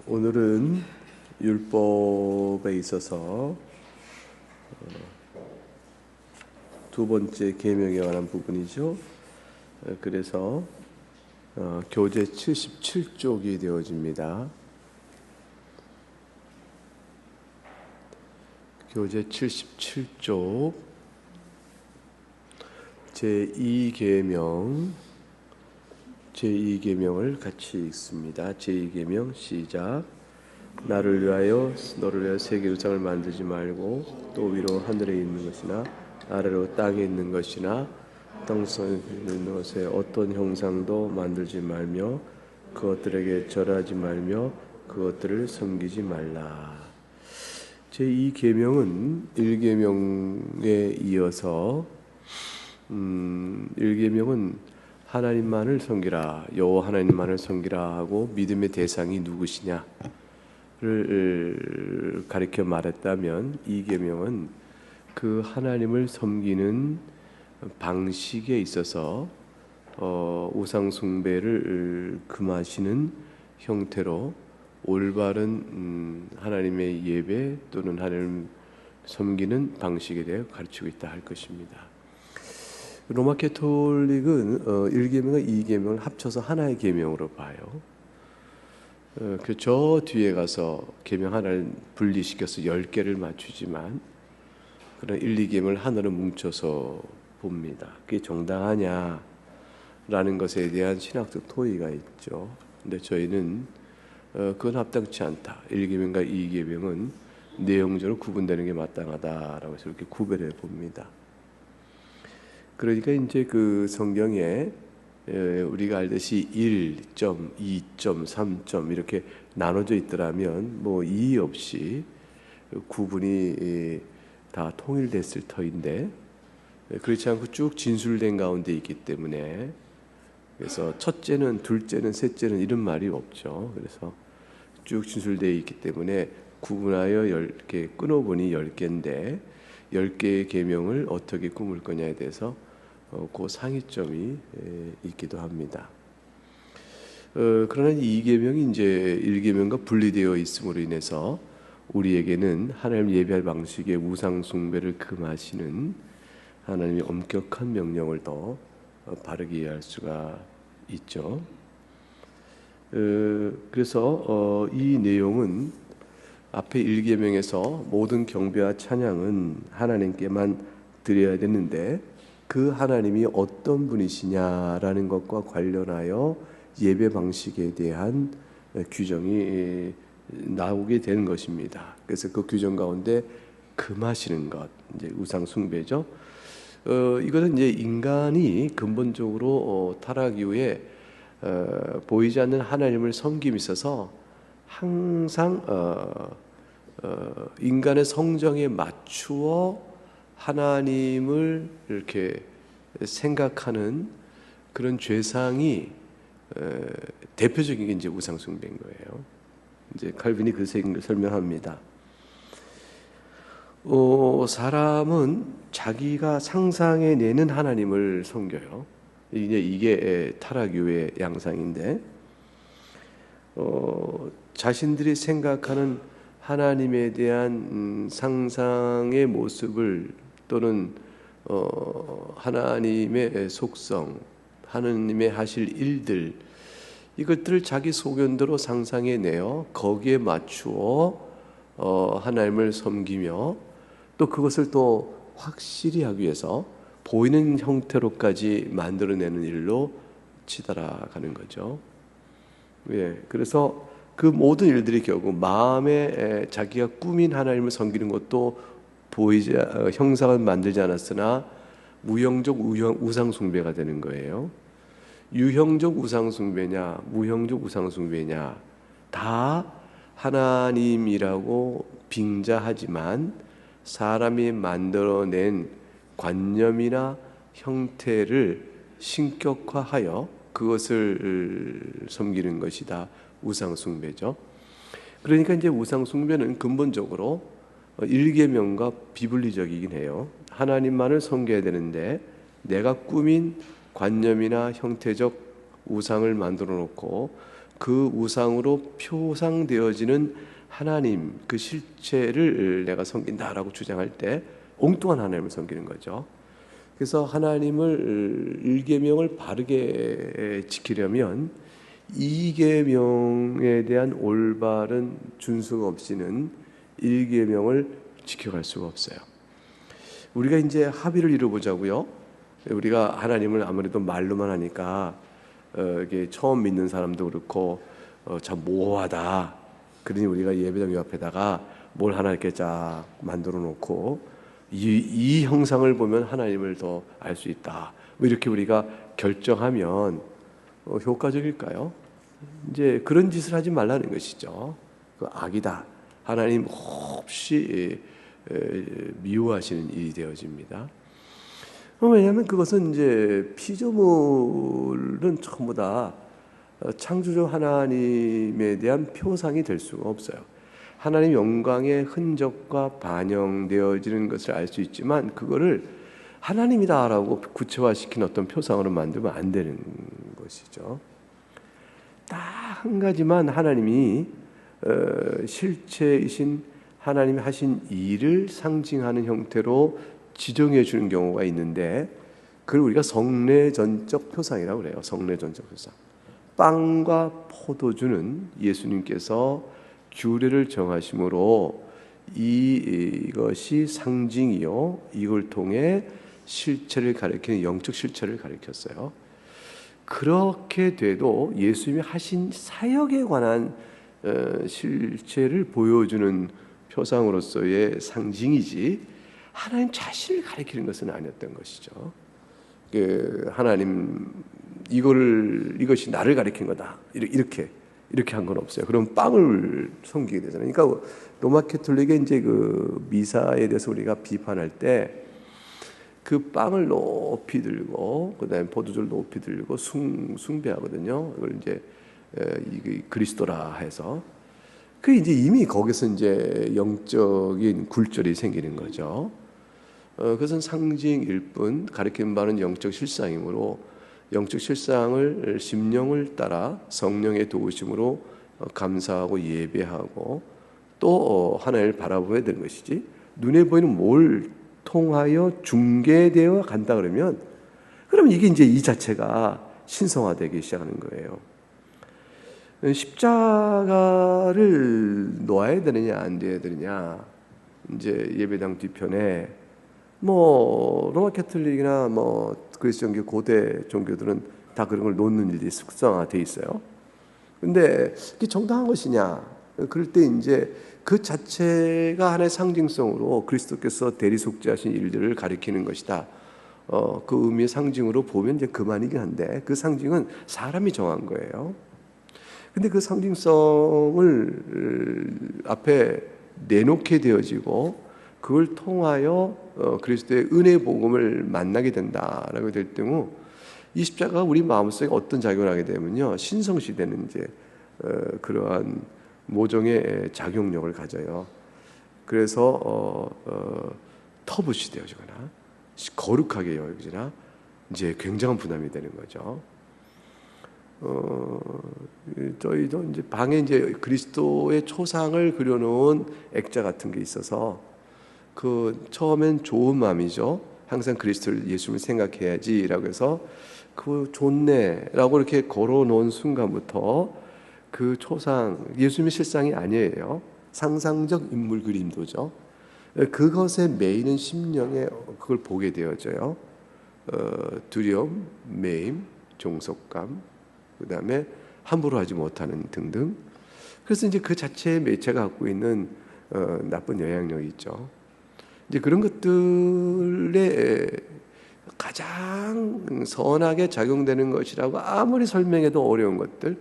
오늘은 율법에 있어서 두 번째 계명에 관한 부분이죠. 그래서 교재 77쪽이 되어집니다. 교재 77쪽 제2계명을 같이 읽습니다. 제2계명 시작. 나를 위하여 너를 위하여 세계 우상을 만들지 말고 또 위로 하늘에 있는 것이나 아래로 땅에 있는 것이나 땅속에 있는 것에 어떤 형상도 만들지 말며 그것들에게 절하지 말며 그것들을 섬기지 말라. 제2계명은 1계명에 이어서 1계명은 하나님만을 섬기라, 여호와 하나님만을 섬기라 하고 믿음의 대상이 누구시냐를 가리켜 말했다면 2계명은 그 하나님을 섬기는 방식에 있어서 우상 숭배를 금하시는 형태로 올바른 하나님의 예배 또는 하나님 섬기는 방식에 대해 가르치고 있다 할 것입니다. 로마 캐톨릭은 1계명과 2계명을 합쳐서 하나의 계명으로 봐요. 저 뒤에 가서 계명 하나를 분리시켜서 10개를 맞추지만 그런 1, 2계명을 하나로 뭉쳐서 봅니다. 그게 정당하냐라는 것에 대한 신학적 토의가 있죠. 근데 저희는 그건 합당치 않다. 1계명과 2계명은 내용적으로 구분되는 게 마땅하다라고 해서 이렇게 구별해 봅니다. 그러니까 이제 그 성경에 우리가 알듯이 1점, 2점, 3점 이렇게 나눠져 있더라면 뭐 이의 없이 구분이 다 통일됐을 터인데 그렇지 않고 쭉 진술된 가운데 있기 때문에 그래서 첫째는, 둘째는, 셋째는 이런 말이 없죠. 그래서 쭉 진술되어 있기 때문에 구분하여 10개 끊어보니 10개인데 10개의 계명을 어떻게 꾸밀 거냐에 대해서 그 상위점이 있기도 합니다. 그러나 이 계명이 이제 1계명과 분리되어 있음으로 인해서 우리에게는 하나님 예배할 방식의 우상 숭배를 금하시는 하나님의 엄격한 명령을 더 바르게 이해할 수가 있죠. 그래서 이 내용은 앞에 1계명에서 모든 경배와 찬양은 하나님께만 드려야 되는데 그 하나님이 어떤 분이시냐라는 것과 관련하여 예배 방식에 대한 규정이 나오게 되는 것입니다. 그래서 그 규정 가운데 금하시는 것, 이제 우상 숭배죠. 이것은 이제 인간이 근본적으로 타락 이후에 보이지 않는 하나님을 섬김에 있어서 항상 인간의 성정에 맞추어 하나님을 이렇게 생각하는 그런 죄상이 대표적인 게 이제 우상 숭배인 거예요. 이제 칼빈이 그 설명합니다. 사람은 자기가 상상해내는 하나님을 섬겨요. 이게 타락 이후의 양상인데, 자신들이 생각하는 하나님에 대한 상상의 모습을 또는 하나님의 속성, 하나님의 하실 일들 이것들을 자기 소견대로 상상해내어 거기에 맞추어 하나님을 섬기며 또 그것을 또 확실히 하기 위해서 보이는 형태로까지 만들어내는 일로 치달아가는 거죠. 예, 그래서 그 모든 일들이 결국 마음에 자기가 꾸민 하나님을 섬기는 것도 보이지 형상을 만들지 않았으나 무형적 우상 숭배가 되는 거예요. 유형적 우상 숭배냐, 무형적 우상 숭배냐 다 하나님이라고 빙자하지만 사람이 만들어낸 관념이나 형태를 신격화하여 그것을 섬기는 것이다. 우상 숭배죠. 그러니까 이제 우상 숭배는 근본적으로 1계명과 비분리적이긴 해요. 하나님만을 섬겨야 되는데 내가 꾸민 관념이나 형태적 우상을 만들어 놓고 그 우상으로 표상되어지는 하나님, 그 실체를 내가 섬긴다라고 주장할 때 엉뚱한 하나님을 섬기는 거죠. 그래서 하나님을 1계명을 바르게 지키려면 2계명에 대한 올바른 준수가 없이는 1계명을 지켜갈 수가 없어요. 우리가 이제 합의를 이루어보자고요. 우리가 하나님을 아무래도 말로만 하니까 이게 처음 믿는 사람도 그렇고 참 모호하다. 그러니 우리가 예배당 요 앞에다가 뭘 하나 이렇게 쫙 만들어 놓고 이 형상을 보면 하나님을 더 알 수 있다. 뭐 이렇게 우리가 결정하면 효과적일까요? 이제 그런 짓을 하지 말라는 것이죠. 그 악이다. 하나님 없이 미워하시는 일이 되어집니다. 왜냐하면 그것은 이제 피조물은 전부 다 창조주 하나님에 대한 표상이 될 수가 없어요. 하나님 영광의 흔적과 반영되어지는 것을 알 수 있지만 그거를 하나님이다라고 구체화시킨 어떤 표상으로 만들면 안 되는 것이죠. 딱 한 가지만 하나님이 실체이신 하나님이 하신 일을 상징하는 형태로 지정해 주는 경우가 있는데 그걸 우리가 성례전적 표상이라고 그래요. 성례전적 표상. 빵과 포도주는 예수님께서 규례를 정하심으로 이것이 상징이요 이걸 통해 실체를 가리키는 영적 실체를 가리켰어요. 그렇게 돼도 예수님이 하신 사역에 관한 실체를 보여주는 표상으로서의 상징이지 하나님 자신을 가리키는 것은 아니었던 것이죠. 하나님 이것이 나를 가리킨 거다 이렇게 한 건 없어요. 그럼 빵을 섬기게 되잖아요. 그러니까 로마 캐톨릭의 이제 그 미사에 대해서 우리가 비판할 때 그 빵을 높이 들고 그다음에 포도주를 높이 들고 숭배하거든요. 이걸 이제 그리스도라 해서 그 이제 이미 거기서 이제 영적인 굴절이 생기는 거죠. 그것은 상징일 뿐 가리키는 바는 영적 실상이므로 영적 실상을 심령을 따라 성령의 도우심으로 감사하고 예배하고 또 하나님을 바라보아야 되는 것이지 눈에 보이는 뭘 통하여 중개되어 간다 그러면 그럼 이게 이제 이 자체가 신성화되기 시작하는 거예요. 십자가를 놓아야 되느냐 안 돼야 되느냐 이제 예배당 뒤편에 뭐 로마 캐톨릭이나 뭐 그리스 종교 고대 종교들은 다 그런 걸 놓는 일이 숙성화돼 있어요. 근데 이게 정당한 것이냐? 그럴 때 이제 그 자체가 하나의 상징성으로 그리스도께서 대리속죄하신 일들을 가리키는 것이다. 그 의미의 상징으로 보면 이제 그만이긴 한데 그 상징은 사람이 정한 거예요. 근데 그 상징성을 앞에 내놓게 되어지고 그걸 통하여 그리스도의 은혜 복음을 만나게 된다라고 될 경우 이 십자가가 우리 마음속에 어떤 작용을 하게 되면요 신성시대는 이제 그러한 모종의 작용력을 가져요. 그래서 터부시 되어지거나 거룩하게 여겨지나 이제 굉장한 부담이 되는 거죠. 저희도 이제 방에 이제 그리스도의 초상을 그려놓은 액자 같은 게 있어서 그 처음엔 좋은 마음이죠. 항상 그리스도를 예수님을 생각해야지라고 해서 그 좋네라고 이렇게 걸어놓은 순간부터 그 초상 예수님의 실상이 아니에요. 상상적 인물 그림도죠. 그것에 매이는 심령에 그걸 보게 되어져요. 두려움, 매임, 종속감, 그 다음에 함부로 하지 못하는 등등. 그래서 이제 그 자체의 매체가 갖고 있는 나쁜 영향력이 있죠. 이제 그런 것들에 가장 선하게 작용되는 것이라고 아무리 설명해도 어려운 것들.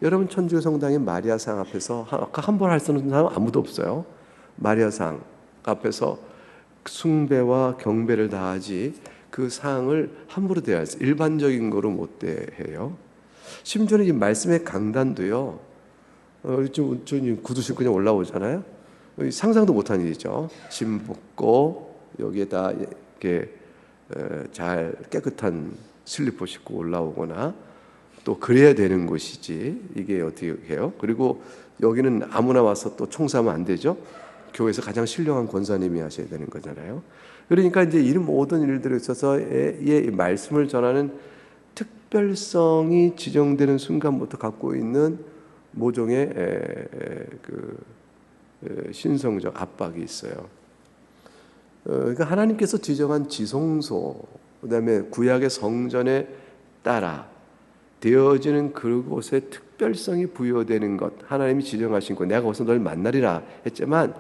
여러분 천주교 성당의 마리아상 앞에서 함부로 할 수 있는 사람 아무도 없어요. 마리아상 앞에서 숭배와 경배를 다하지 그 상을 함부로 대하지 일반적인 거로 못 대해요. 심지어는 이 말씀의 강단도요. 좀 구두 신고 그냥 올라오잖아요. 상상도 못한 일이죠. 짐 벗고 여기에다 이렇게 잘 깨끗한 슬리퍼 신고 올라오거나 또 그래야 되는 곳이지. 이게 어떻게 해요? 그리고 여기는 아무나 와서 또 총사하면 안 되죠. 교회에서 가장 신령한 권사님이 하셔야 되는 거잖아요. 그러니까 이제 이 모든 일들에 있어서의 말씀을 전하는 특별성이 지정되는 순간부터 갖고 있는 모종의 신성적 압박이 있어요. 그러니까 하나님께서 지정한 지성소, 그다음에 구약의 성전에 따라 되어지는 그곳에 특별성이 부여되는 것, 하나님이 지정하신 것, 내가 거기서 널 만나리라 했지만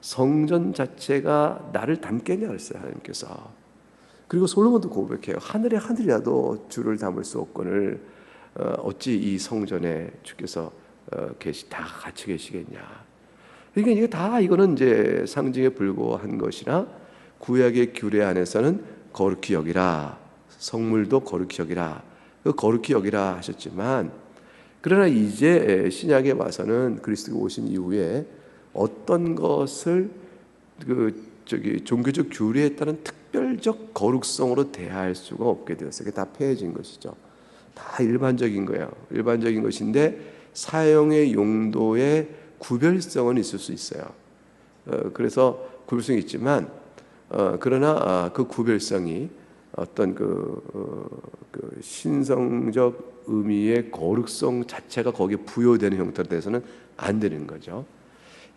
성전 자체가 나를 담겠냐 그랬어요, 하나님께서. 그리고 솔로몬도 고백해요. 하늘의 하늘이라도 주를 담을 수 없거늘 어찌 이 성전에 주께서 다 같이 계시겠냐. 그러니까 이게 다 이거는 이제 상징에 불과한 것이나 구약의 규례 안에서는 거룩히 여기라, 성물도 거룩히 여기라, 그 거룩히 여기라 하셨지만, 그러나 이제 신약에 와서는 그리스도가 오신 이후에 어떤 것을 종교적 규례에 따른 특별적 거룩성으로 대할 수가 없게 되었어요. 그게 다 폐해진 것이죠. 다 일반적인 거예요. 일반적인 것인데 사용의 용도에 구별성은 있을 수 있어요. 그래서 구별성이 있지만 그러나 그 구별성이 어떤 그 신성적 의미의 거룩성 자체가 거기에 부여되는 형태로 돼서는 안 되는 거죠.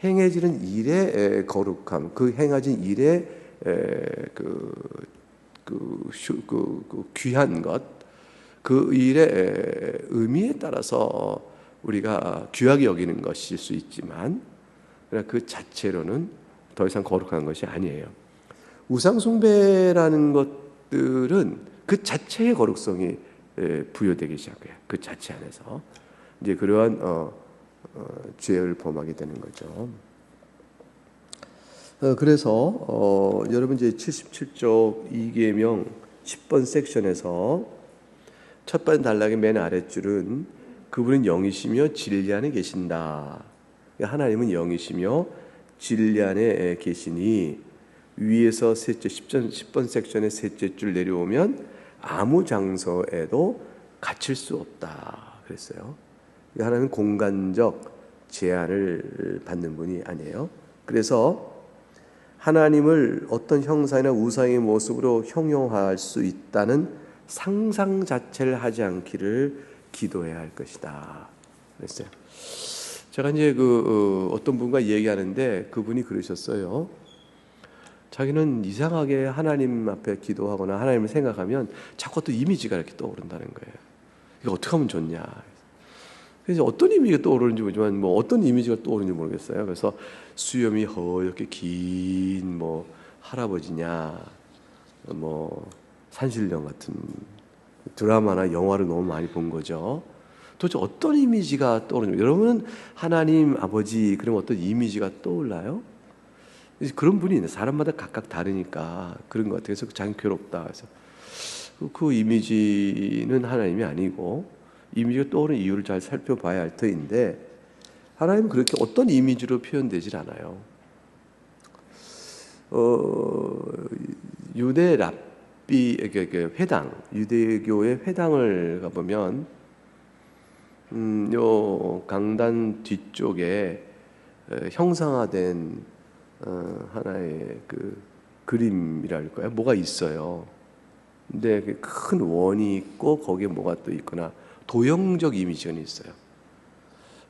행해지는 일의 거룩함, 그 행해진 일의 귀한 것, 그 일의 의미에 따라서 우리가 귀하게 여기는 것일 수 있지만 그 자체로는 더 이상 거룩한 것이 아니에요. 우상숭배라는 것들은 그 자체의 거룩성이 부여되기 시작해요. 그 자체 안에서 이제 그러한 죄를 범하게 되는 거죠. 그래서 여러분 이제 77쪽 2계명 10번 섹션에서 첫 번째 단락의 맨 아랫줄은 그분은 영이시며 진리 안에 계신다. 하나님은 영이시며 진리 안에 계시니 위에서 셋째 10번 섹션의 셋째 줄 내려오면 아무 장소에도 갇힐 수 없다 그랬어요. 하나님은 공간적 제한을 받는 분이 아니에요. 그래서 하나님을 어떤 형상이나 우상의 모습으로 형용할 수 있다는 상상 자체를 하지 않기를 기도해야 할 것이다 그랬어요. 제가 이제 어떤 분과 얘기하는데 그분이 그러셨어요. 자기는 이상하게 하나님 앞에 기도하거나 하나님을 생각하면 자꾸 또 이미지가 이렇게 떠오른다는 거예요. 이거 어떻게 하면 좋냐. 그래서 어떤 이미지가 떠오르는지 모르지만 뭐 어떤 이미지가 떠오르는지 모르겠어요. 그래서 수염이 허옇게 긴 뭐 할아버지냐, 뭐 산신령 같은 드라마나 영화를 너무 많이 본 거죠. 도대체 어떤 이미지가 떠오르는지. 여러분은 하나님 아버지 그러면 어떤 이미지가 떠올라요? 그런 분이 있는데 사람마다 각각 다르니까 그런 것 같아요. 그래서 자기 괴롭다. 그래서 그 이미지는 하나님이 아니고 이미지가 떠오르는 이유를 잘 살펴봐야 할 터인데 하나님은 그렇게 어떤 이미지로 표현되질 않아요. 유대 랍비 회당, 유대교의 회당을 가보면 요 강단 뒤쪽에 형상화된 하나의 그림이랄까요? 뭐가 있어요. 근데 큰 원이 있고 거기에 뭐가 또 있거나 도형적 이미지가 있어요.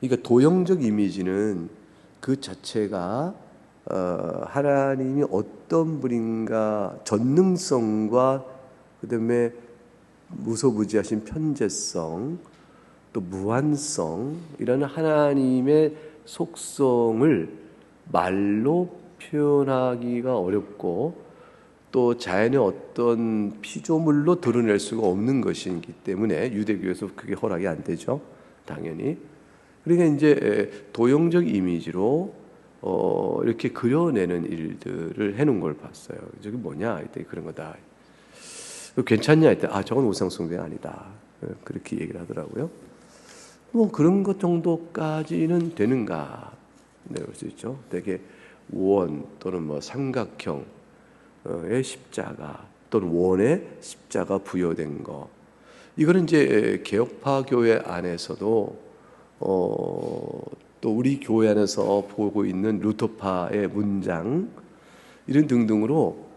그러니까 도형적 이미지는 그 자체가 하나님이 어떤 분인가 전능성과 그다음에 무소부지하신 편재성 또 무한성 이라는 하나님의 속성을 말로 표현하기가 어렵고 또 자연의 어떤 피조물로 드러낼 수가 없는 것이기 때문에 유대교에서 그게 허락이 안 되죠. 당연히. 그러니까 이제 도형적 이미지로 이렇게 그려내는 일들을 해놓은 걸 봤어요. 저게 뭐냐? 했더니 그런 거다. 괜찮냐? 했더니 저건 우상숭배가 아니다. 그렇게 얘기를 하더라고요. 뭐 그런 것 정도까지는 되는가? 네, 그럴 수 있죠. 되게 원 또는 뭐 삼각형의 십자가 또는 원의 십자가 부여된 거 이거는 이제 개혁파 교회 안에서도 또 우리 교회 안에서 보고 있는 루터파의 문장 이런 등등으로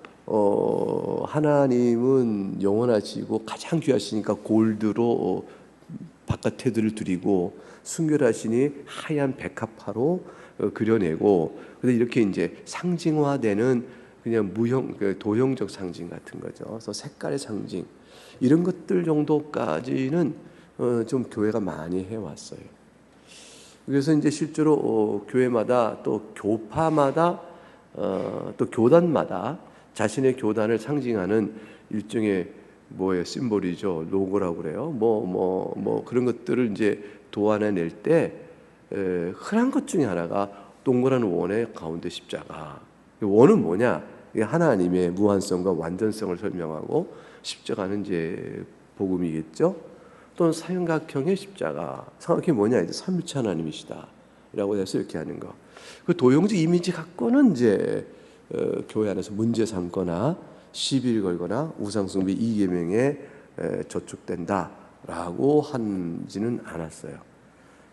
하나님은 영원하시고 가장 귀하시니까 골드로 바깥 테두리를 드리고 순결하시니 하얀 백합화로 그려내고, 근데 이렇게 이제 상징화되는 그냥 도형적 상징 같은 거죠. 그래서 색깔의 상징 이런 것들 정도까지는 좀 교회가 많이 해왔어요. 그래서 이제 실제로 교회마다 또 교파마다 또 교단마다 자신의 교단을 상징하는 일종의 심볼이죠. 로고라고 그래요. 그런 것들을 이제 도안해낼 때 흔한 것 중에 하나가 동그란 원의 가운데 십자가. 원은 뭐냐? 이게 하나님의 무한성과 완전성을 설명하고, 십자가는 이제 복음이겠죠. 또는 삼각형의 십자가. 삼각형이 뭐냐? 이제 삼위체 하나님이시다라고 해서 이렇게 하는 거. 그 도형적 이미지 갖고는 이제 교회 안에서 문제 삼거나 시비를 걸거나 우상숭배 이계명에 저촉된다라고 하지는 않았어요.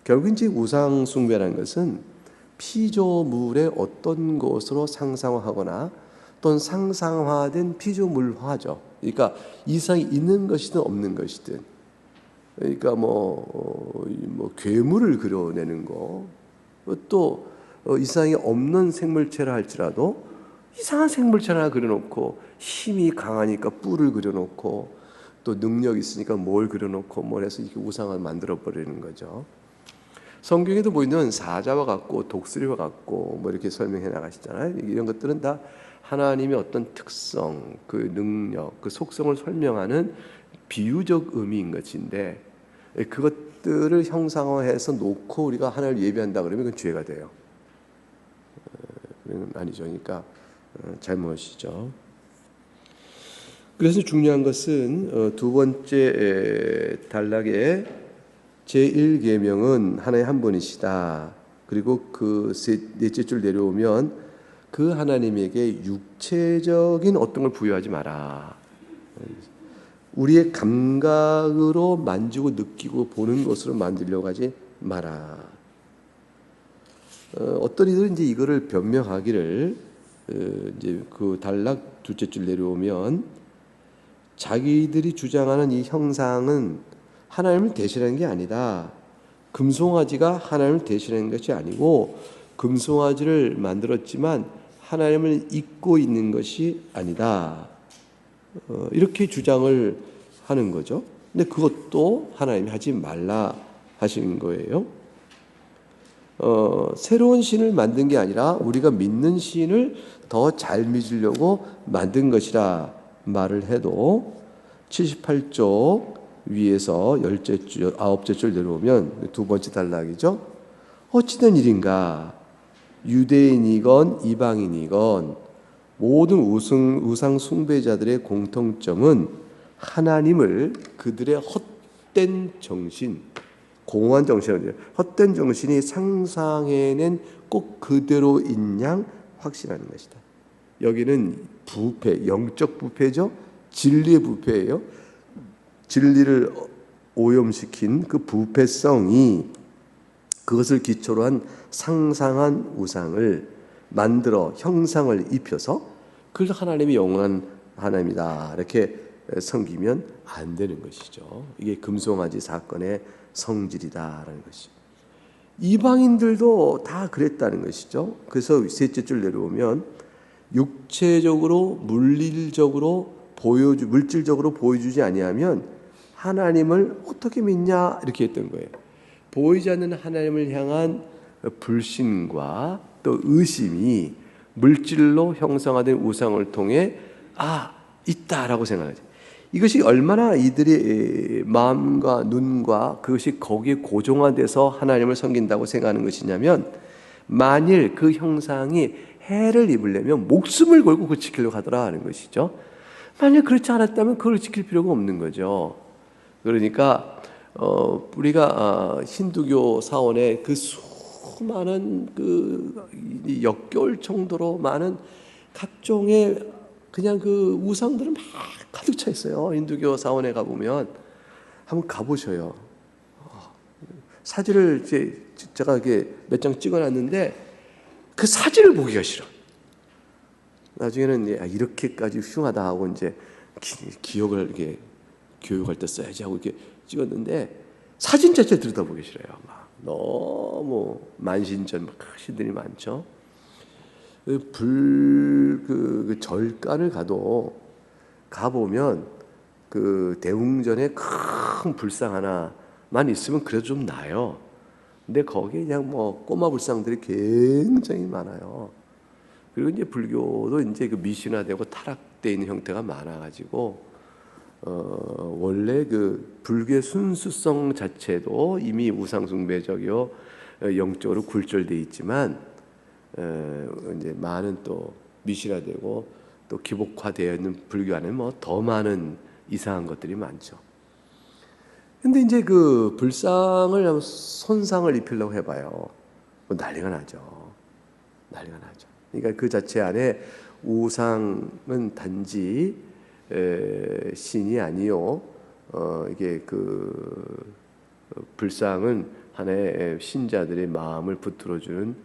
결국 이제 우상숭배라는 것은 피조물의 어떤 것으로 상상화하거나 또는 상상화된 피조물화죠. 그러니까 이상이 있는 것이든 없는 것이든, 그러니까 괴물을 그려내는 거, 또 이상이 없는 생물체라 할지라도 이상한 생물체 하나 그려놓고, 힘이 강하니까 뿔을 그려놓고, 또 능력이 있으니까 뭘 그려놓고 뭘 해서 이렇게 우상을 만들어버리는 거죠. 성경에도 보이는 사자와 같고 독수리와 같고 이렇게 설명해 나가시잖아요. 이런 것들은 다 하나님의 어떤 특성, 그 능력, 그 속성을 설명하는 비유적 의미인 것인데, 그것들을 형상화해서 놓고 우리가 하나님을 예배한다 그러면 그건 죄가 돼요. 그건 아니죠. 그러니까 잘못이죠. 그래서 중요한 것은 두 번째 단락의 제1계명은 하나님 한 분이시다. 그리고 그 넷째 줄 내려오면 그 하나님에게 육체적인 어떤 걸 부여하지 마라. 우리의 감각으로 만지고 느끼고 보는 것으로 만들려고 하지 마라. 어떤 이들은 이제 이거를 변명하기를, 이제 그 단락 둘째 줄 내려오면 자기들이 주장하는 이 형상은 하나님을 대신하는 게 아니다. 금송아지가 하나님을 대신하는 것이 아니고, 금송아지를 만들었지만 하나님을 잊고 있는 것이 아니다. 이렇게 주장을 하는 거죠. 근데 그것도 하나님이 하지 말라 하시는 거예요. 새로운 신을 만든 게 아니라 우리가 믿는 신을 더 잘 믿으려고 만든 것이라 말을 해도, 78쪽 위에서 9째 줄 내려오면 두 번째 단락이죠. 어찌된 일인가? 유대인이건 이방인이건 모든 우상 숭배자들의 공통점은 하나님을 그들의 헛된 정신, 공허한 정신, 헛된 정신이 상상해낸 꼭 그대로인 양 확신하는 것이다. 여기는 부패, 영적 부패죠. 진리의 부패예요. 진리를 오염시킨 그 부패성이 그것을 기초로 한 상상한 우상을 만들어 형상을 입혀서 그걸 하나님이 영원한 하나님이다 이렇게 섬기면 안 되는 것이죠. 이게 금송아지 사건의 성질이다라는 것이. 이방인들도 다 그랬다는 것이죠. 그래서 셋째 줄 내려오면 육체적으로 물질적으로 보여주지 아니하면 하나님을 어떻게 믿냐 이렇게 했던 거예요. 보이지 않는 하나님을 향한 불신과 또 의심이 물질로 형상화된 우상을 통해 있다라고 생각하죠. 이것이 얼마나 이들의 마음과 눈과 그것이 거기에 고정화돼서 하나님을 섬긴다고 생각하는 것이냐면, 만일 그 형상이 해를 입으려면 목숨을 걸고 그걸 지키려고 하더라 하는 것이죠. 만약 그렇지 않았다면 그걸 지킬 필요가 없는 거죠. 그러니까 우리가 힌두교 사원의 그 수많은 역겨울 정도로 많은 각종의 그냥 그 우상들은 막 가득 차 있어요. 힌두교 사원에 가보면 한번 가보셔요. 사진을 이제 제가 이게 몇 장 찍어놨는데 그 사진을 보기가 싫어. 나중에는 이렇게까지 흉하다 하고 이제 기억을 이렇게 교육할 때 써야지 하고 이렇게 찍었는데 사진 자체를 들여다보기 싫어요. 막 너무 만신전 신들이 많죠. 그 절간을 가보면 그 대웅전에 큰 불상 하나만 있으면 그래도 좀 나아요. 근데 거기에 그냥 뭐 꼬마 불상들이 굉장히 많아요. 그리고 이제 불교도 이제 그 미신화되고 타락되어 있는 형태가 많아가지고 원래 그 불교의 순수성 자체도 이미 우상숭배적이요 영적으로 굴절되어 있지만 이제 많은 또 미신화되고 또 기복화되어 있는 불교 안에 뭐 더 많은 이상한 것들이 많죠. 근데 이제 그 불상을 손상을 입히려고 해봐요. 뭐 난리가 나죠. 그러니까 그 자체 안에 우상은 단지 신이 아니요. 이게 그 불상은 하나의 신자들의 마음을 붙들어주는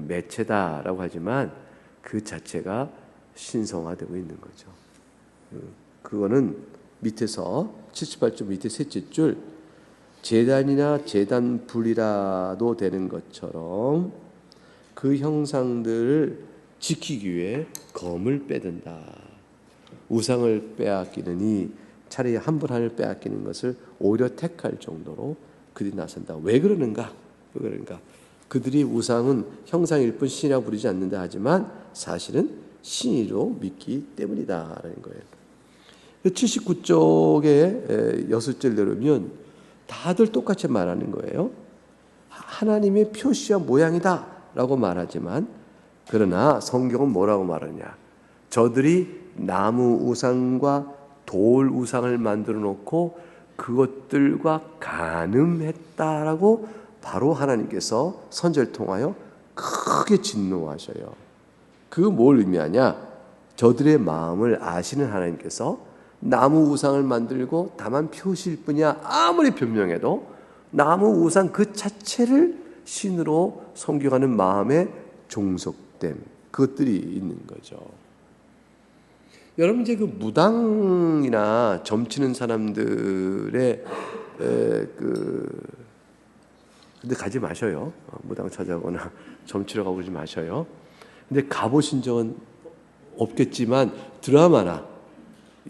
매체다라고 하지만 그 자체가 신성화되고 있는 거죠. 그거는 밑에서 78쪽 밑에 셋째 줄 제단이나 제단 불이라도 되는 것처럼 그 형상들을 지키기 위해 검을 빼든다. 우상을 빼앗기느니 차라리 한 불 하나를 빼앗기는 것을 오히려 택할 정도로 그들이 나선다. 왜 그러는가? 그들이 우상은 형상일 뿐 신이라고 부르지 않는다 하지만 사실은 신이로 믿기 때문이다라는 거예요. 79쪽에 6절 내려오면 다들 똑같이 말하는 거예요. 하나님의 표시와 모양이다 라고 말하지만 그러나 성경은 뭐라고 말하냐? 저들이 나무 우상과 돌 우상을 만들어 놓고 그것들과 간음했다라고 바로 하나님께서 선지자를 통하여 크게 진노하셔요. 그거 뭘 의미하냐? 저들의 마음을 아시는 하나님께서 나무 우상을 만들고 다만 표시일 뿐이야 아무리 변명해도 나무 우상 그 자체를 신으로 섬겨가는 마음의 종속됨, 그것들이 있는 거죠. 여러분 이제 그 무당이나 점치는 사람들의 근데 가지 마셔요. 무당 찾아오거나 점치러 가보지 마셔요. 근데 가보신 적은 없겠지만 드라마나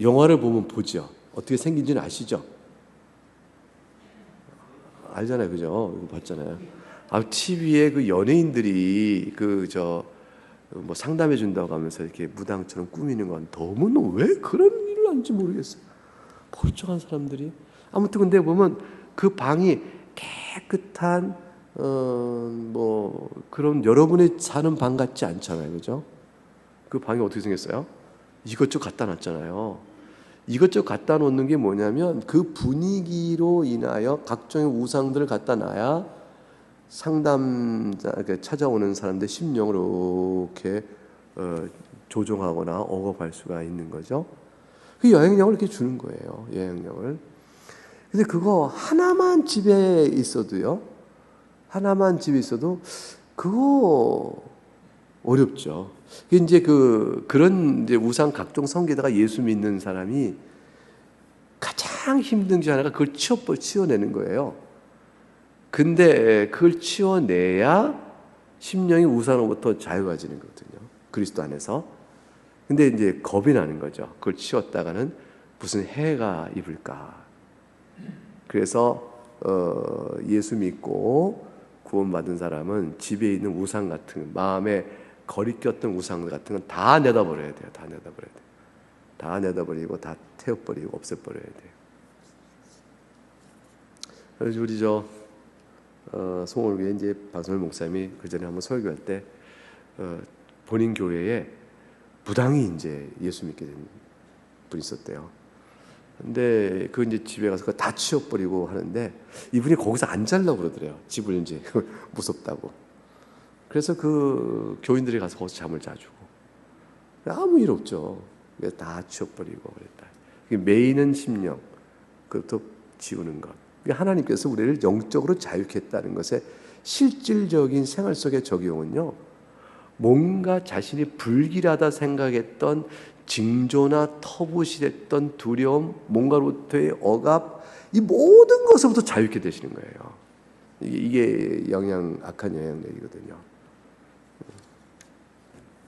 영화를 보면 보죠. 어떻게 생긴지는 아시죠? 알잖아요, 그죠? 이거 봤잖아요. TV에 그 연예인들이 뭐 상담해 준다고 하면서 이렇게 무당처럼 꾸미는 건 너무 왜 그런 일을 하는지 모르겠어요. 멀쩡한 사람들이. 아무튼 근데 보면 그 방이 깨끗한 뭐 그런 여러분이 사는 방 같지 않잖아요, 그죠? 그 방이 어떻게 생겼어요? 이것저것 갖다 놨잖아요. 이것저것 갖다 놓는 게 뭐냐면 그 분위기로 인하여 각종의 우상들을 갖다 놔야 상담자 찾아오는 사람들 심령을 이렇게 조종하거나 억압할 수가 있는 거죠. 그 영향력을 이렇게 주는 거예요. 영향력을. 근데 그거 하나만 집에 있어도 그거 어렵죠. 이제 그런 이제 우상 각종 성기다가 예수 믿는 사람이 가장 힘든 게 하나가 그걸 치워내는 거예요. 근데 그걸 치워내야 심령이 우상으로부터 자유해지는 거거든요. 그리스도 안에서. 근데 이제 겁이 나는 거죠. 그걸 치웠다가는 무슨 해가 입을까. 그래서 예수 믿고 구원받은 사람은 집에 있는 우상 같은 마음에 거리꼈던 우상들 같은 건 다 내다버려야 돼요. 다 내다버리고 다 태워버리고 없애버려야 돼요. 그래서 우리 송월교회 이제 박선일 목사님이 그 전에 한번 설교할 때 본인 교회에 무당이 이제 예수 믿게 된 분이 있었대요. 근데 그 이제 집에 가서 다 치워버리고 하는데 이분이 거기서 안 자려고 그러더래요. 집을 이제 무섭다고. 그래서 그 교인들이 가서 거기서 잠을 자주고 아무 일 없죠. 다 치워버리고 그랬다. 메이는 심령, 그것도 지우는 것. 하나님께서 우리를 영적으로 자유케 했다는 것의 실질적인 생활 속의 적용은요, 뭔가 자신이 불길하다 생각했던 징조나 터부실했던 두려움, 뭔가로부터의 억압, 이 모든 것으로부터 자유케 되시는 거예요. 이게 악한 영향력이거든요.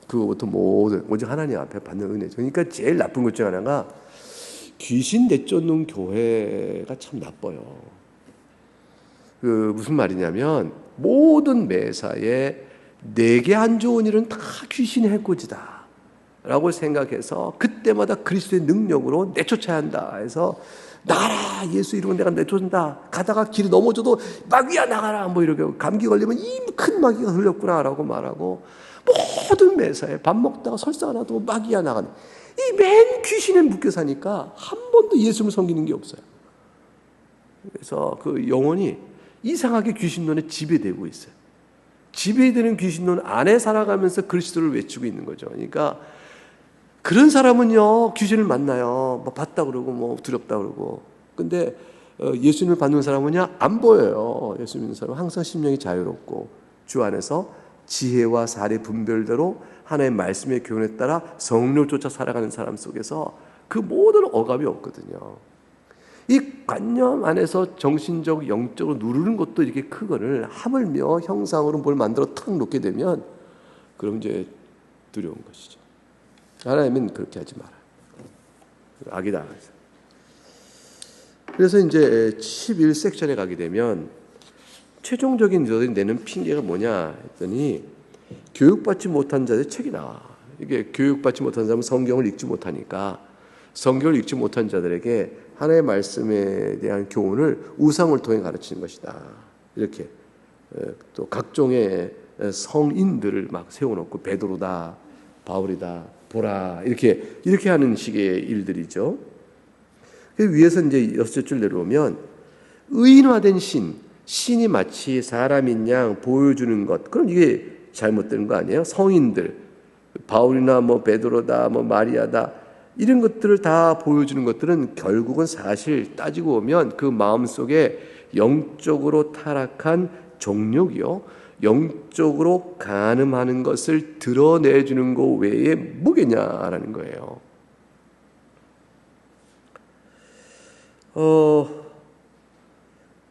그것부터 모든 오직 하나님 앞에 받는 은혜죠. 그러니까 제일 나쁜 것 중 하나가 귀신 내쫓는 교회가 참 나빠요. 무슨 말이냐면 모든 매사에 내게 안 좋은 일은 다 귀신의 해코지다 라고 생각해서 그때마다 그리스도의 능력으로 내쫓아야 한다 해서 나가라, 예수 이름으로 내가 내쫓는다, 가다가 길이 넘어져도 마귀야 나가라, 뭐 이렇게, 감기 걸리면 이 큰 마귀가 흘렸구나 라고 말하고, 모든 매사에 밥 먹다가 설사 놔도 마귀야 나가는, 이 맨 귀신에 묶여 사니까 한 번도 예수를 섬기는 게 없어요. 그래서 그 영혼이 이상하게 귀신론에 지배되고 있어요. 지배되는 귀신론 안에 살아가면서 그리스도를 외치고 있는 거죠. 그러니까 그런 사람은요, 귀신을 만나요. 뭐 봤다 그러고 뭐 두렵다 그러고. 근데 예수님을 받는 사람은요, 안 보여요. 예수 믿는 사람은 항상 심령이 자유롭고 주 안에서 지혜와 사리 분별대로 하나님의 말씀의 교훈에 따라 성령을 쫓아 살아가는 사람 속에서 그 모든 억압이 없거든요. 이 관념 안에서 정신적, 영적으로 누르는 것도 이렇게 크거늘 하물며 형상으로 뭘 만들어 탁 놓게 되면 그럼 이제 두려운 것이죠. 하나님은 그렇게 하지 마라. 악이다. 그래서 이제 11섹션에 가게 되면 최종적인 너희들이 내는 핑계가 뭐냐 했더니 교육받지 못한 자들의 책이 나와. 이게 교육받지 못한 사람은 성경을 읽지 못하니까 성경을 읽지 못한 자들에게 하나님의 말씀에 대한 교훈을 우상을 통해 가르치는 것이다. 이렇게 또 각종의 성인들을 막 세워놓고 베드로다, 바울이다, 보라 이렇게 하는 식의 일들이죠. 그 위에서 이제 6줄 내려오면 의인화된 신이 마치 사람인 양 보여주는 것. 그럼 이게 잘못된 거 아니에요? 성인들, 바울이나 뭐 베드로다, 뭐 마리아다 이런 것들을 다 보여주는 것들은 결국은 사실 따지고 보면 그 마음속에 영적으로 타락한 정욕이요, 영적으로 간음하는 것을 드러내주는 것 외에 뭐겠냐라는 거예요.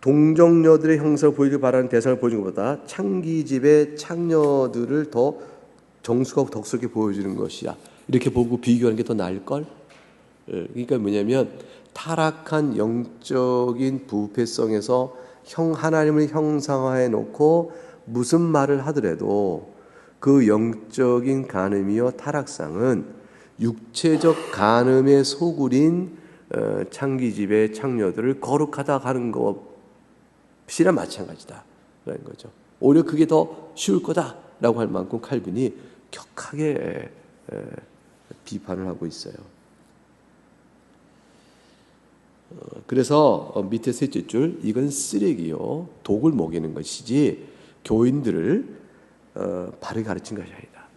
동정녀들의 형상을 보이길 바라는 대상을 보여주는 것보다 창기집의 창녀들을 더 정숙하고 덕스럽게 보여주는 것이야. 이렇게 보고 비교하는 게 더 나을걸? 그러니까 뭐냐면 타락한 영적인 부패성에서 하나님을 형상화해 놓고 무슨 말을 하더라도 그 영적인 간음이요 타락상은 육체적 간음의 소굴인 창기집의 창녀들을 거룩하다 하는 것이나 마찬가지다 라는 거죠. 오히려 그게 더 쉬울 거다라고 할 만큼 칼빈이 격하게 비판을 하고 있어요. 그래서 밑에 셋째 줄, 이건 쓰레기요 독을 먹이는 것이지 교인들을 바르게 가르친 것이 아니다.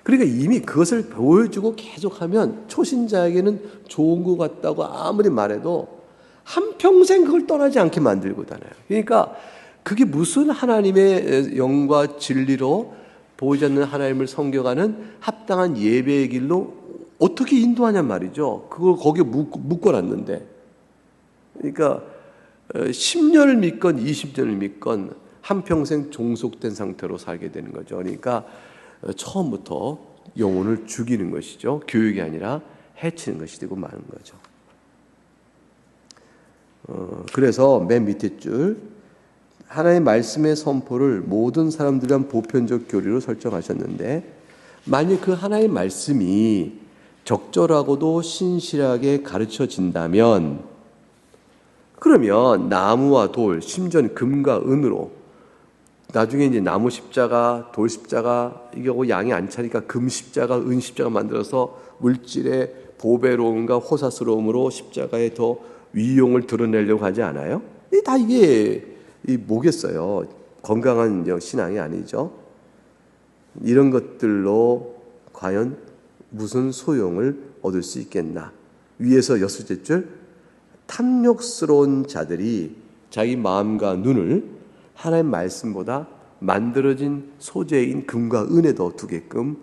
그러니까 이미 그것을 보여주고 계속하면 초신자에게는 좋은 것 같다고 아무리 말해도 한평생 그걸 떠나지 않게 만들고 다녀요. 그러니까 그게 무슨 하나님의 영과 진리로 보이지 않는 하나님을 섬겨가는 합당한 예배의 길로 어떻게 인도하냔 말이죠. 그걸 거기에 묶어놨는데, 그러니까 10년을 믿건 20년을 믿건 한평생 종속된 상태로 살게 되는 거죠. 그러니까 처음부터 영혼을 죽이는 것이죠. 교육이 아니라 해치는 것이 되고 마는 거죠. 그래서 맨 밑에 줄, 하나님의 말씀의 선포를 모든 사람들에 대한 보편적 교리로 설정하셨는데, 만약 그 하나님의 말씀이 적절하고도 신실하게 가르쳐진다면, 그러면 나무와 돌, 심지어는 금과 은으로, 나중에 이제 나무 십자가, 돌 십자가, 이게 양이 안 차니까 금 십자가, 은 십자가 만들어서 물질의 보배로움과 호사스러움으로 십자가에 더 위용을 드러내려고 하지 않아요? 이게 뭐겠어요? 건강한 신앙이 아니죠. 이런 것들로 과연 무슨 소용을 얻을 수 있겠나? 위에서 6째 줄, 탐욕스러운 자들이 자기 마음과 눈을 하나님의 말씀보다 만들어진 소재인 금과 은에 더 두게끔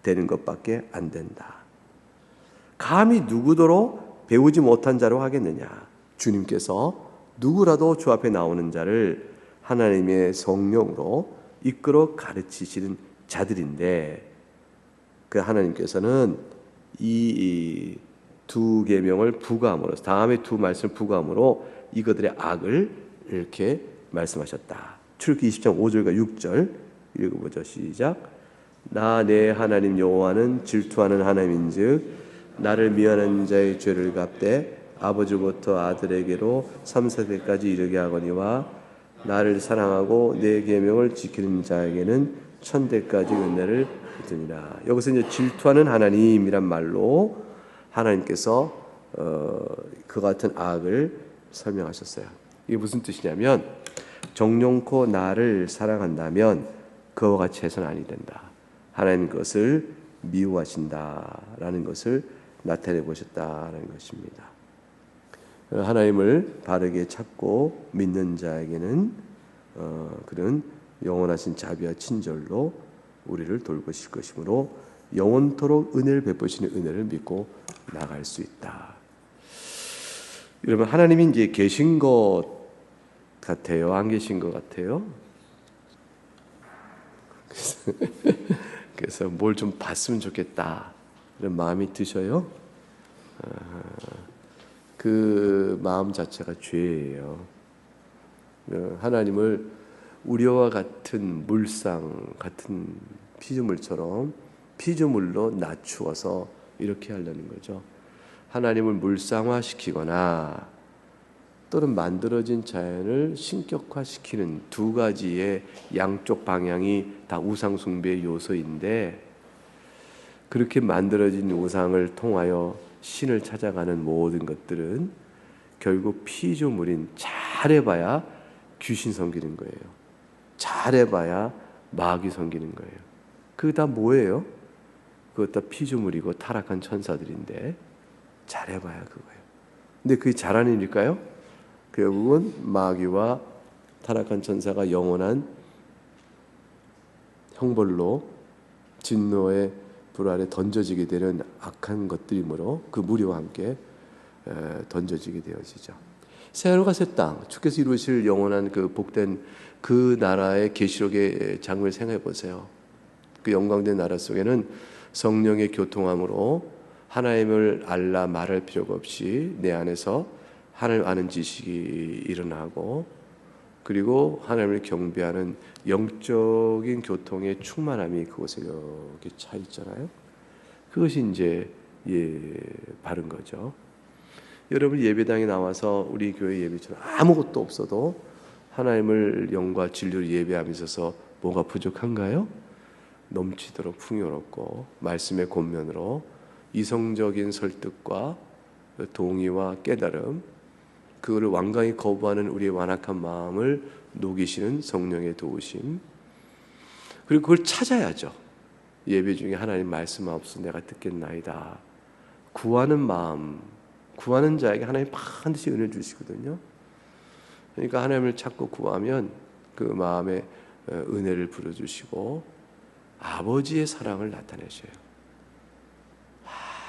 되는 것밖에 안 된다. 감히 누구더러 배우지 못한 자로 하겠느냐. 주님께서 누구라도 주 앞에 나오는 자를 하나님의 성령으로 이끌어 가르치시는 자들인데, 그 하나님께서는 이 두 계명을 부과함으로, 다음에 두 말씀을 부과함으로 이것들의 악을 이렇게 말씀하셨다. 출애굽기 20장 5절과 6절 읽어보죠. 시작. 나 내 하나님 여호와는 질투하는 하나님인즉 나를 미워하는 자의 죄를 갚되 아버지부터 아들에게로 3, 4대까지 이르게 하거니와 나를 사랑하고 내 계명을 지키는 자에게는 1000대까지 은혜를 주니라. 여기서 이제 질투하는 하나님이란 말로 하나님께서 그 같은 악을 설명하셨어요. 이게 무슨 뜻이냐면, 정욕코 나를 사랑한다면 그와 같이 해서는 아니 된다. 하나님 그것을 미워하신다라는 것을 나타내 보셨다라는 것입니다. 하나님을 바르게 찾고 믿는 자에게는 그는 영원하신 자비와 친절로 우리를 돌보실 것이므로 영원토록 은혜를 베푸시는 은혜를 믿고 나갈 수 있다. 여러분, 하나님이 이제 계신 것 같아요? 안 계신 것 같아요? 그래서 뭘 좀 봤으면 좋겠다 이런 마음이 드셔요? 그 마음 자체가 죄예요. 하나님을 우리와 같은 물상 같은 피조물처럼 피조물로 낮추어서 이렇게 하려는 거죠. 하나님을 물상화시키거나 또는 만들어진 자연을 신격화시키는 두 가지의 양쪽 방향이 다 우상 숭배의 요소인데, 그렇게 만들어진 우상을 통하여 신을 찾아가는 모든 것들은 결국 피조물인, 잘해봐야 귀신 섬기는 거예요. 잘해봐야 마귀 섬기는 거예요. 그게 다 뭐예요? 그것 다 피조물이고 타락한 천사들인데 잘해봐야 그거예요. 근데 그게 잘하는 일일까요? 결국은 마귀와 타락한 천사가 영원한 형벌로 진노의 불 아래 던져지게 되는 악한 것들이므로 그 무리와 함께 던져지게 되어지죠. 새하늘과 새 땅, 주께서 이루실 영원한 그 복된 그 나라의 계시록의 장면을 생각해 보세요. 그 영광된 나라 속에는 성령의 교통함으로 하나님을 알라 말할 필요가 없이 내 안에서 하나님 아는 지식이 일어나고, 그리고 하나님을 경배하는 영적인 교통의 충만함이 그곳에 이렇게 차 있잖아요. 그것이 이제 바른 거죠. 여러분, 예배당에 나와서 우리 교회 예배처럼 아무것도 없어도 하나님을 영과 진리로 예배함에 있어서 뭐가 부족한가요? 넘치도록 풍요롭고 말씀의 권면으로 이성적인 설득과 동의와 깨달음, 그거를 완강히 거부하는 우리의 완악한 마음을 녹이시는 성령의 도우심, 그리고 그걸 찾아야죠. 예배 중에 하나님 말씀하옵소서 내가 듣겠나이다. 구하는 마음, 구하는 자에게 하나님 반드시 은혜를 주시거든요. 그러니까 하나님을 찾고 구하면 그 마음에 은혜를 부어주시고 아버지의 사랑을 나타내셔요.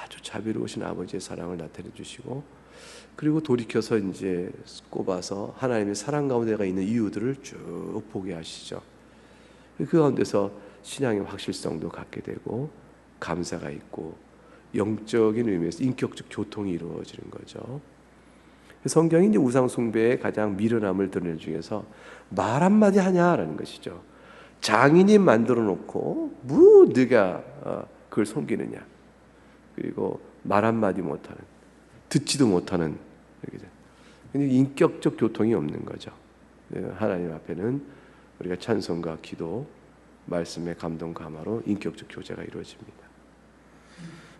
아주 자비로우신 아버지의 사랑을 나타내 주시고, 그리고 돌이켜서 이제 꼽아서 하나님의 사랑 가운데가 있는 이유들을 쭉 보게 하시죠. 그 가운데서 신앙의 확실성도 갖게 되고 감사가 있고 영적인 의미에서 인격적 교통이 이루어지는 거죠. 성경이 이제 우상 숭배의 가장 미련함을 드러내는 중에서 말 한마디 하냐라는 것이죠. 장인이 만들어 놓고 뭐 네가 그걸 섬기느냐. 그리고 말 한마디 못하는, 듣지도 못하는, 근데 인격적 교통이 없는 거죠. 하나님 앞에는 우리가 찬송과 기도, 말씀의 감동 감화로 인격적 교제가 이루어집니다.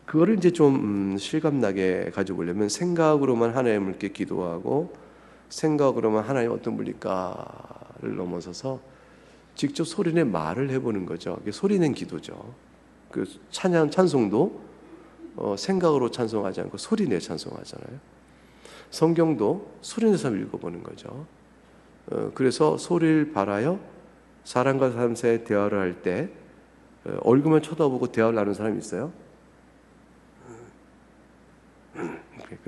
그거를 이제 좀 실감나게 가져보려면 생각으로만 하나님께 기도하고 생각으로만 하나님 어떤 분일까를 넘어서서 직접 소리내 말을 해보는 거죠. 그게 소리낸 기도죠. 그 찬송도 생각으로 찬송하지 않고 소리내 찬송하잖아요. 성경도 소리내서 읽어보는 거죠. 그래서 소리를 발하여 사람과 사람 사이에 대화를 할 때 얼굴만 쳐다보고 대화를 나누는 사람이 있어요?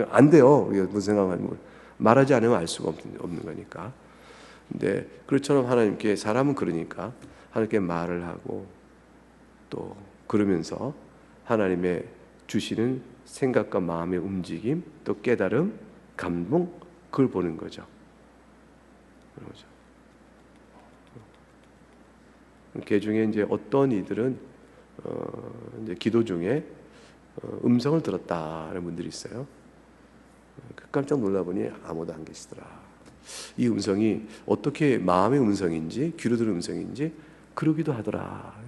안 돼요. 무슨 생각하면 말하지 않으면 알 수가 없는 거니까. 근데 그렇처럼 하나님께, 사람은 그러니까 하나님께 말을 하고 또 그러면서 하나님의 주시는 생각과 마음의 움직임, 또 깨달음, 감동, 그걸 보는 거죠. 개중에 이제 어떤 이들은 이제 기도 중에 음성을 들었다는 분들이 있어요. 깜짝 놀라보니 아무도 안 계시더라. 이 음성이 어떻게 마음의 음성인지 귀로 들은 음성인지 그러기도 하더라.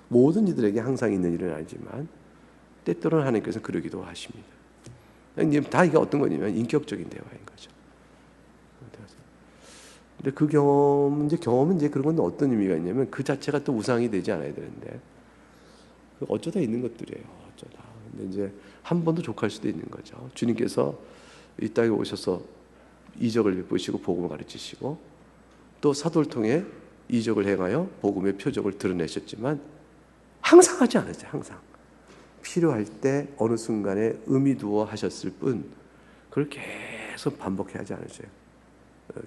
모든 이들에게 항상 있는 일은 아니지만 때때로는 하나님께서 그러기도 하십니다. 다 이게 어떤 거냐면 인격적인 대화인 거죠. 근데 그 경험은 이제 그런 건 어떤 의미가 있냐면 그 자체가 또 우상이 되지 않아야 되는데 어쩌다 있는 것들이에요. 어쩌다. 근데 이제 한 번도 족할 수도 있는 거죠. 주님께서 이 땅에 오셔서 이적을 베푸시고 복음을 가르치시고 또 사도를 통해 이적을 행하여 복음의 표적을 드러내셨지만 항상 하지 않았어요. 항상 필요할 때 어느 순간에 의미 두어 하셨을 뿐 그걸 계속 반복해 하지 않으셔요.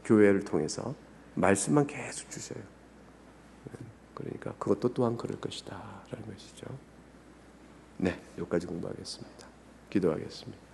교회를 통해서 말씀만 계속 주셔요. 그러니까 그것도 또한 그럴 것이다 라는 것이죠. 네, 여기까지 공부하겠습니다. 기도하겠습니다.